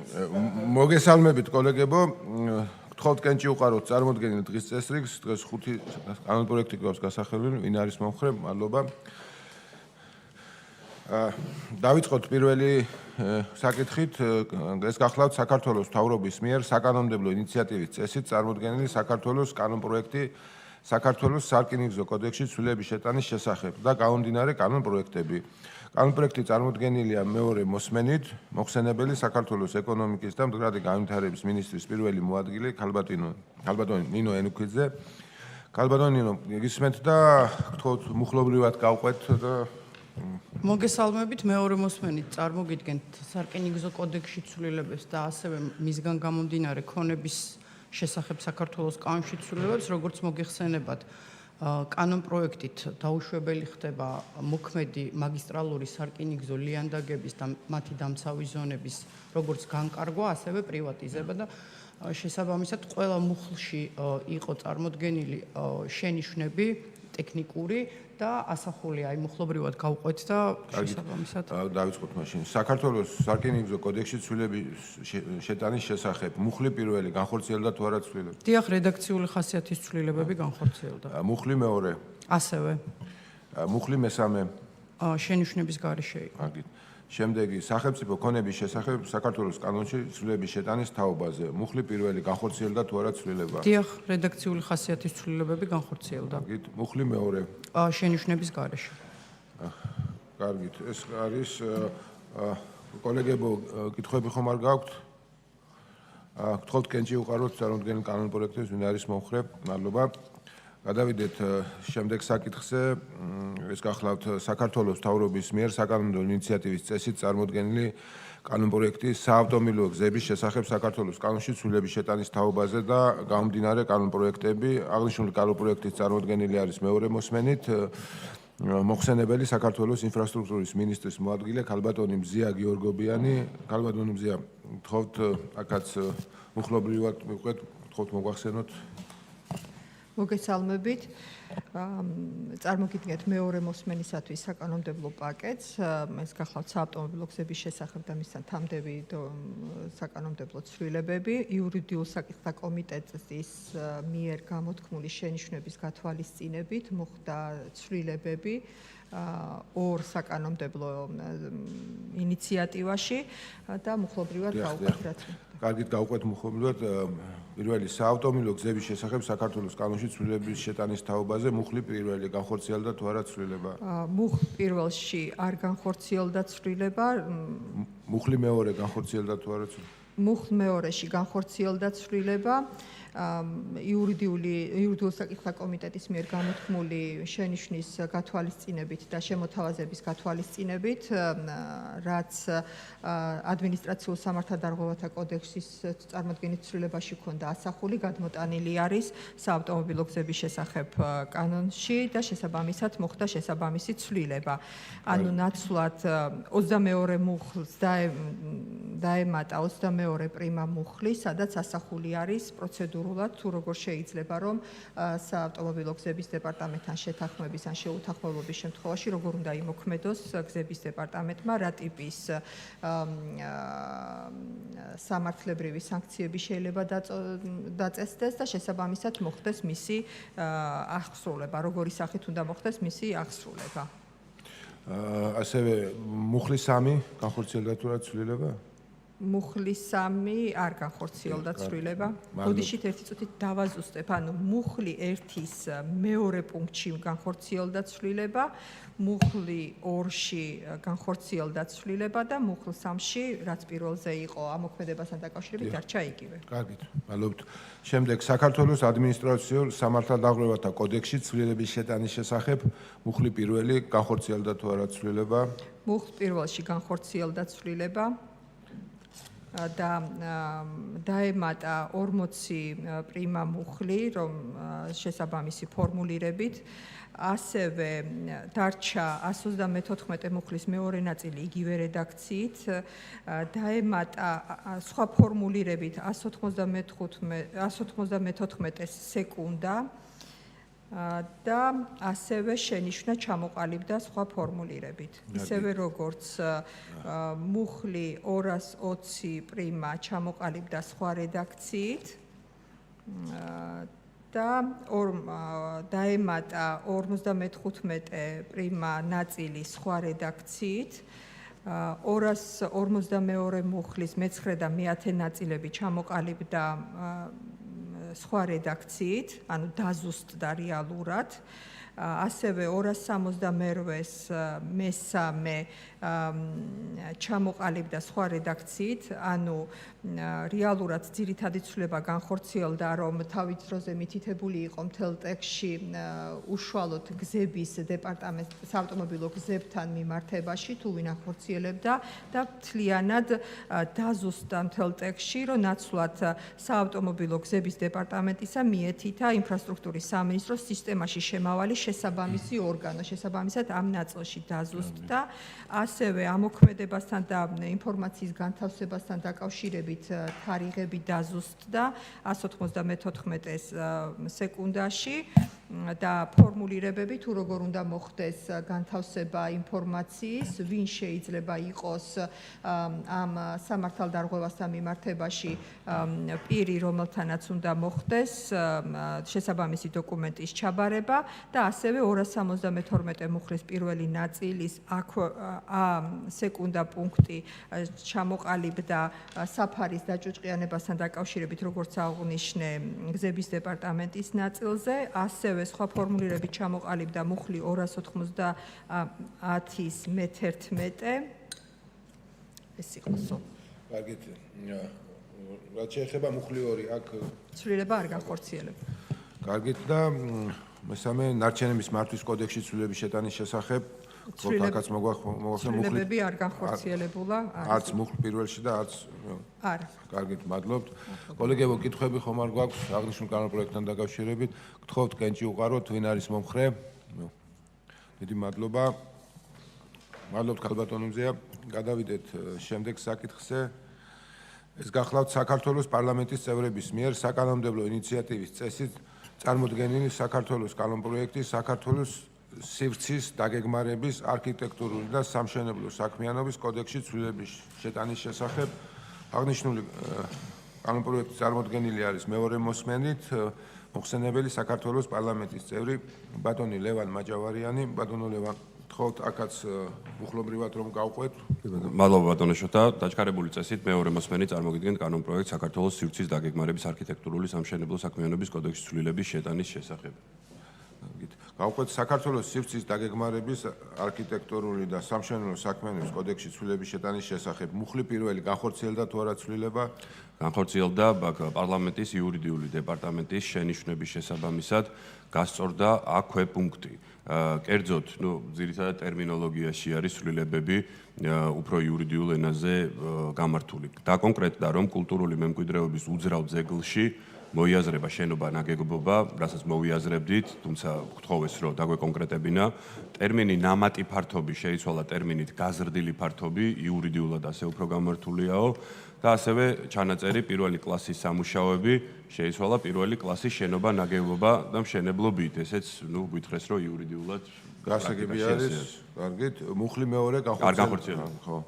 მოგესალმებით კოლეგებო, გთხოვთ კენჭი უყაროთ წარმოდგენილ დღის წესრიგს, დღეს 5 კანონპროექტი გვაქვს გასახელველი, ვინ არის მომხრე, მადლობა. დავიწყოთ პირველი საკითხით, ეს გახლავთ საქართველოს მთავრობის მიერ საკანონმდებლო ინიციატივის წესით წარმოდგენილი საქართველოს კანონპროექტი საქართველოს სარკინიგზო კოდექსში ცვლილების შეტანის შესახებ და გამომდინარე კანონპროექტები. კანონპროექტი წარმოდგენილია მეორე მოსმენით, მოხსენებელი საქართველოს ეკონომიკის და მდგრადი განვითარების მინისტრის პირველი მოადგილე ქალბატონი ნინო ენუქიძე. ქალბატონი ნინო, გისმენთ და გთხოვთ მუხლობრივად გავყვეთ და მოგესალმებით, მეორე მოსმენით წარმოგიდგენთ სარკინიგზო კოდექსში ცვლილებებს და ასევე მისგან გამომდინარე ქონების შესახებ საქართველოს კანონში ცვლილებებს, როგორც მოგეხსენებათ, კანონპროექტით დაუშვებელი ხდება მოქმედი მაგისტრალური სარკინიგზო ლიანდაგების და მათი დამცავი ზონების როგორც განკარგვა, ასევე პრივატიზება და შესაბამისად ყველა მუხლში იყო წარმოდგენილი შენიშვნები ტექნიკური და ასახული აი მუხლობრივად გავყვეთ და შესაბამისად დავიწყოთ მაშინ. საქართველოს სარკინიგზო კოდექსში ცვლილების შეტანის შესახებ მუხლი პირველი განხორციელდა თუ არა ცვლილება? დიახ, რედაქციული ხასიათის ცვლილებები განხორციელდა. მუხლი მეორე? ასევე. მუხლი მესამე? შენიშვნების გარეშე იყო. შემდეგი სახელმწიფო ქონების შესახებ საქართველოს კანონში ცვლილების შეტანის თაობაზე. მუხლი პირველი განხორციელდა თუ არა ცვლილება? დიახ, რედაქციული ხასიათის ცვლილებები განხორციელდა. მუხლი მეორე? შენიშვნების გარეშე. კარგით, ეს არის კოლეგებო, კითხვები ხომ არ გაქვთ? გთხოვთ კენჭი უყაროთ წარმოდგენილ კანონპროექტებს, ვინ არის მომხრე, მადლობა. გადავიდეთ შემდეგ საკითხზე, ეს გახლავთ საქართველოს მთავრობის მიერ საკანონმდებლო ინიციატივის წესით წარმოდგენილი კანონპროექტი საავტომობილო გზების შესახებ საქართველოს კანონში ცვლილების შეტანის თაობაზე და გამომდინარე კანონპროექტები. აღნიშნული კანონპროექტის წარმოდგენილი არის მეორე მოსმენით. მოხსენებელი საქართველოს ინფრასტრუქტურის მინისტრის მოადგილე ქალბატონი მზია გიორგობიანი. ქალბატონი მზია, გთხოვთ აქაც მუხლობრივად მივყვეთ, გთხოვთ მოგვახსენოთ. მოგესალმებით. წარმოგიდგენთ მეორე მოსმენისათვის საკანონმდებლო პაკეტს. ეს გახლავთ საავტომობილო გზების შესახებ და მისთან თამდები საკანონმდებლო ცვლილებები. იურიდიულ საკითხთა კომიტეტის მიერ გამოთქმული შენიშვნების გათვალისწინებით მოხდა ცვლილებები ორ საკანონმდებლო ინიციატივაში და მუხლობრივად გავყვეთ რაც კარგით, გავყვეთ მუხლობრივად. პირველი საავტომობილო გზების შესახებ საქართველოს კანონში ცვლილების შეტანის თაობაზე. მუხლი პირველი განხორციელდა თუ არა ცვლილება? მუხლ პირველში არ განხორციელდა ცვლილება. მუხლი მეორე განხორციელდა თუ არა ცვლილება? მუხლ მეორეში განხორციელდა ცვლილება. იურიდიულ საკითხთა კომიტეტის მიერ გამოთქმული შენიშვნის გათვალისწინებით და შემოთავაზების გათვალისწინებით, რაც ადმინისტრაციულ სამართალდარღვევათა კოდექსის წარმოდგენის ცვლილებაში ჰქონდა ასახული, გადმოტანილი არის საავტომობილო გზების შესახებ კანონში და შესაბამისად მოხდა შესაბამისი ცვლილება. ანუ ნაცვლად 22 მუხლს დაემატა 22 პრიმა მუხლი, სადაც ასახული არის პროცედურულად თუ როგორ შეიძლება რომ საავტომობილო გზების დეპარტამენტთან შეთანხმების ან შეუთანხმებლობის შემთხვევაში როგორ უნდა იმოქმედოს გზების დეპარტამენტმა, რა ტიპის სამართლებრივი სანქციები შეიძლება დაწესდეს და შესაბამისად მოხდეს მისი აღსრულება, როგორი სახით უნდა მოხდეს მისი აღსრულება. ასევე მუხლი 3 განხორციელდა თუ რა ცვლილება? მუხლი 3 არ განხორციელდა ცვლილება. გოდიშით ერთი წუთით დავაზუსტებ, ანუ მუხლი 1-ის მეორე პუნქტში განხორციელდა ცვლილება, მუხლი 2-ში განხორციელდა ცვლილება და მუხლ 3-ში, რაც პირველზე იყო ამოქმედებასთან დაკავშირებით, დარჩა იგივე. კარგით, მადლობთ. შემდეგ საქართველოს ადმინისტრაციულ სამართალდარღვევათა კოდექსში ცვლილების შეტანის შესახებ მუხლი პირველი განხორციელდა თუ არა ცვლილება? მუხლ პირველში განხორციელდა ცვლილება. და დაემატა 40 პრიმა მუხლი, რომ შესაბამისი ფორმულირებით, ასევე დარჩა 134 მუხლის მეორე ნაწილი იგივე რედაქციით, დაემატა სხვა ფორმულირებით 194 სეკუნდა და ასევე შენიშვნა ჩამოყალიბდა სხვა ფორმულირებით. ისევე როგორც მუხლი 220 პრიმა ჩამოყალიბდა სხვა რედაქციით და დაემატა 55 პრიმა ნაწილი სხვა რედაქციით. 252 მუხლის მე-9 და მე-10 ნაწილები ჩამოყალიბდა სხვა რედაქციით, ანუ დაზუსტდა რეალურად. ასევე 268-ს მე-3 ჩამოყალიბდა სხვა რედაქციით, ანუ რეალურად ძირითადი ცვლილება განხორციელდა, რომ თავის დროზე მითითებული იყო მთელ ტექსტში უშუალოდ გზების დეპარტამენტს საავტომობილო გზებთან მიმართებაში, თუ ვინ ახორციელებდა და მთლიანად დაზუსტდა მთელ ტექსტში, რომ ნაცვლად საავტომობილო გზების დეპარტამენტისა მიეთითა ინფრასტრუქტურის სამინისტროს სისტემაში შემავალი შესაბამისი ორგანო, შესაბამისად ამ ნაწილში დაზუსტდა. ასევე ამოქმედებასთან და ინფორმაციის განთავსებასთან დაკავშირებით თარიღები დაზუსტდა 194 სეკუნდაში და ფორმულირებები თუ როგორ უნდა მოხდეს განთავსება ინფორმაციის, ვინ შეიძლება იყოს ამ სამართალდარღვევასთან მიმართებაში პირი, რომელთანაც უნდა მოხდეს შესაბამისი დოკუმენტის ჩაბარება და ასევე 272 მუხლის პირველი ნაწილის სეკუნდა პუნქტი ჩამოყალიბდა საფარის დაჭუჭყიანებასთან დაკავშირებით, როგორც აღვნიშნე გზების დეპარტამენტის ნაწილზე, ასევე სხვა ფორმულირებით ჩამოყალიბდა მუხლი 290-ის მე-11. ეს იყოსო. კარგით. რაც შეეხება მუხლი 2, აქ ცვლილება არ განხორციელება. კარგით და მესამე ნარჩენების მართვის კოდექსში ცვლილების შეტანის შესახებ აქაც ცვლილებები არ განხორციელებულა. არც მუხლ პირველში და არც არა. კარგით, მადლობთ. კოლეგებო, კითხვები ხომ არ გვაქვს აღნიშნულ კანონპროექტთან დაკავშირებით? გთხოვთ კენჭი უყაროთ, ვინ არის მომხრე? დიდი მადლობა. მადლობთ ქალბატონიმზეა. გადავიდეთ შემდეგ საკითხზე. ეს გახლავთ საქართველოს პარლამენტის წევრების მიერ საკანონმდებლო ინიციატივის წესით წარმოდგენილი საქართველოს კანონპროექტი საქართველოს სივრცის დაგეგმარების არქიტექტურული და სამშენებლო საქმიანობის კოდექსში ცვლილების შეტანის შესახებ. აღნიშნული კანონპროექტი წარმოდგენილი არის მეორე მოსმენით მოხსენებელი საქართველოს პარლამენტის წევრი ბატონი ლევან მაჭავარიანი. ბატონო ლევან, გთხოვთ აქაც უხლობრივად რომ გავყვეთ. მადლობა ბატონო შოთა. დაჩქარებული წესით მეორე მოსმენით წარმოგიდგენთ კანონპროექტს საქართველოს სივრცის დაგეგმარების არქიტექტურული სამშენებლო საქმიანობის კოდექსში ცვლილების შეტანის შესახებ. გავყვეთ საქართველოს სივრცის დაგეგმარების არქიტექტურული და სამშენებლო საქმიანობის კოდექსში ცვლილების შეტანის შესახებ. მუხლი პირველი განხორციელდა თუ არა ცვლილება? განხორციელდა პარლამენტის იურიდიული დეპარტამენტის შენიშვნების შესაბამისად გასწორდა აქვე პუნქტი. კერძოდ, ძირითადად ტერმინოლოგიაში არის ცვლილებები უფრო იურიდიულ ენაზე გამართული. დაკონკრეტდა, რომ კულტურული მემკვიდრეობის უძრავ ძეგლში მოიაზრება შენობა ნაგებობა, რასაც მოვიაზრებდით, თუმცა გთხოვეს, რომ დაგვეკონკრეტებინა. ტერმინი ნამატი ფართობი შეიცვალა ტერმინით გაზრდილი ფართობი, იურიდიულად ასე უფრო გამართულიაო და ასევე ჩანაწერი პირველი კლასის სამუშაოები შეიცვალა პირველი კლასის შენობა ნაგებობა და მშენებლობით. ესეც, გითხრეს, რომ იურიდიულად გასაგები არის. კარგით, მუხლი მეორე განხორციელდა. ხო.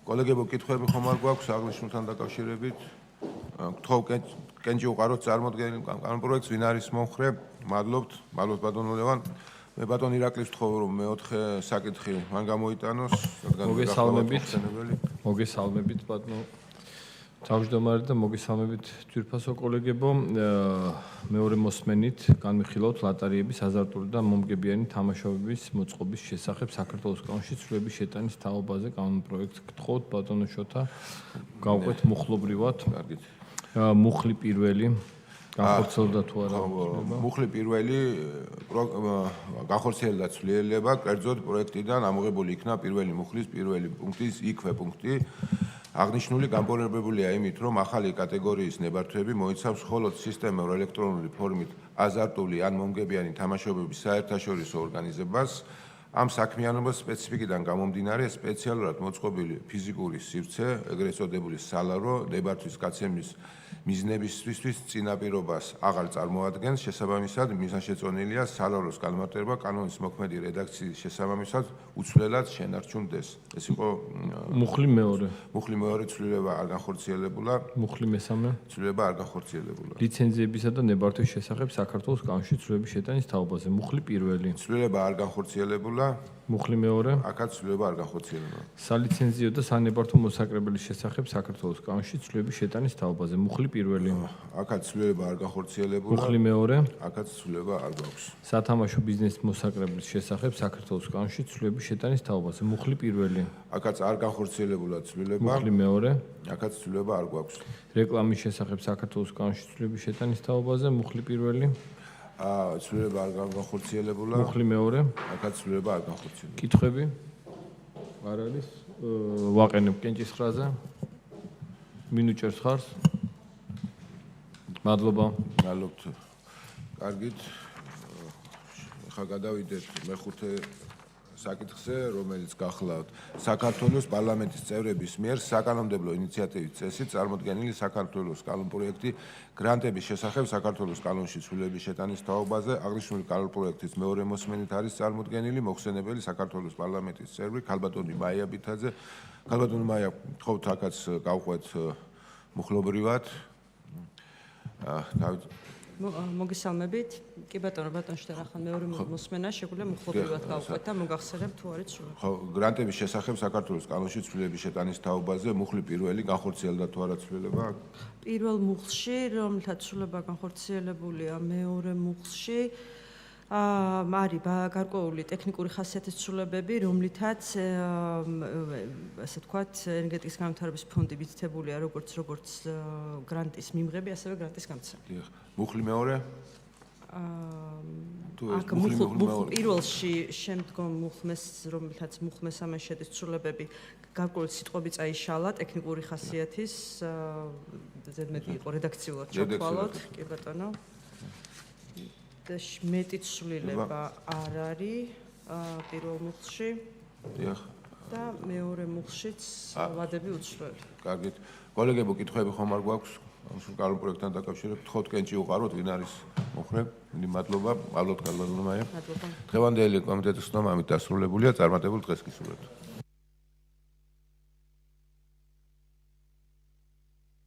კოლეგებო, კითხვები ხომ არ გვაქვს აღნიშნულთან დაკავშირებით? გთხოვ კენჭი უყაროთ წარმოდგენილ კანონპროექტს, ვინ არის მომხრე? მადლობთ ბატონო ლევან. მე ბატონ ირაკლის ვთხოვ, რომ მეოთხე საკითხი მან გამოიტანოს, რადგან მოგესალმებით ბატონო თავმჯდომარე და მოგესალმებით ძვირფასო კოლეგებო. მეორე მოსმენით განვიხილავთ ლატარიების აზარტული და მომგებიანი თამაშობების მოწყობის შესახებ საქართველოს კანონში ცვლილების შეტანის თაობაზე კანონპროექტს. გთხოვთ ბატონო შოთა, გავყვეთ მუხლობრივად. კარგით. მუხლი პირველი განხორციელდა თუ არა? მუხლი პირველი განხორციელდა ცვლილება, კერძოდ პროექტიდან ამოღებული იქნა პირველი მუხლის პირველი პუნქტის იქვე პუნქტი. აღნიშნული გამპონებებულია იმით, რომ ახალი კატეგორიის ნებართვები მოიცავს მხოლოდ სისტემურ ელექტრონული ფორმით აზარტული ან მომგებიანი თამაშობების საერთაშორისო ორგანიზებას. ამ საქმიანობის სპეციფიკიდან გამომდინარე სპეციალურად მოწყობილი ფიზიკური სივრცე, ეგრეთ წოდებული სალარო ნებართვის გაცემის მიზნებისთვის წინაპირობას აღარ წარმოადგენს, შესაბამისად მიზანშეწონილია სალაროს განმარტება კანონის მოქმედი რედაქციის შესაბამისად უცვლელად შენარჩუნდეს. ეს იყო მუხლი მეორე. მუხლი მეორე ცვლილება არ განხორციელებულა, მუხლი მესამე. ცვლილება არ განხორციელებულა. ლიცენზიებისა და ნებართვის შესახებ საქართველოს კანონში ცვლილების შეტანის თაობაზე. მუხლი პირველი. ცვლილება არ განხორციელებულა, მუხლი მეორე. აქაც ცვლილება არ განხორციელებულა. სალიცენზიო და სანებართო მოსაკრებელის შესახებ საქართველოს კანონში ცვლილების შეტანის თაობაზე. მუხლი პირველი. აქაც ცვლილება არ განხორციელებულა, მუხლი მეორე. აქაც ცვლილება არ გვაქვს. სათამაშო ბიზნესის მოსაკრებლის შესახებ საქართველოს კანონში ცვლილების შეტანის თაობაზე. მუხლი პირველი. აქაც არ განხორციელებულა ცვლილება, მუხლი მეორე. აქაც ცვლილება არ გვაქვს. რეკლამის შესახებ საქართველოს კანონში ცვლილების შეტანის თაობაზე. მუხლი პირველი. ცვლილება არ განხორციელებულა, მუხლი მეორე. აქაც ცვლილება არ განხორციელებულა. კითხვები? არ არის. ვაყენებ კენჭის ხრაზე. მინუჭერს ხარს. მადლობა. მადლობთ. კარგით. ახლა გადავიდეთ მეხუთე საკითხზე, რომელიც გახლავთ საქართველოს პარლამენტის წევრების მიერ საკანონმდებლო ინიციატივის წესით წარმოდგენილი საქართველოს კანონპროექტი გრანტების შესახებ საქართველოს კანონში ცვლილების შეტანის თაობაზე. აღნიშნული კანონპროექტის მეორე მოსმენით არის წარმოდგენილი მოხსენებელი საქართველოს პარლამენტის წევრი ქალბატონი მაია ბითაძე. ქალბატონი მაია, გთხოვთ აქაც გავყვეთ მუხლობრივად. მოგესალმებით. კი ბატონო, შტერახან მეორე მოსმენა შეგვიძლია მუხლობრივად გავყვეთ და მოგახსენებ თუ არის სრულად. ხო, გრანტების შესახებ საქართველოს კანონში ცვლილების შეტანის თაობაზე მუხლი პირველი განხორციელდა თუ არა ცვლილება? პირველ მუხლში, რომელთაც ცვლილება განხორციელებულია, მეორე მუხლში არის გარკვეული ტექნიკური ხასიათის ცვლილებები, რომლითაც ასე ვთქვათ, ენერგეტიკის განვითარების ფონდი მითითებულია როგორც გრანტის მიმღები, ასევე გრანტის გამცემი. დიახ. მუხლი მეორე? აქ პირველში შემდგომ მუხლმეს, რომელთაც მუხლმესამე შედის ცვლილებები, გარკვეული სიტყვები წაიშალა ტექნიკური ხასიათის, ზედმეტი იყო რედაქციულად ჩათვალოთ, კი ბატონო. მეტი ცვლილება არ არის პირველ მუხლში. დიახ. და მეორე მუხლშიც ვადები უცვლელი. კარგით. კოლეგებო, კითხვები ხომ არ გვაქვს? ამ კანონპროექტთან დაკავშირებით, გთხოვთ კენჭი უყაროთ, ვინ არის მოხრე? მადლობა, მადლობთ ქალბატონო მაია. მადლობა. დღევანდელი კომიტეტის ცნობა ამით დასრულებულია, წარმატებულ დღეს გისურვებთ.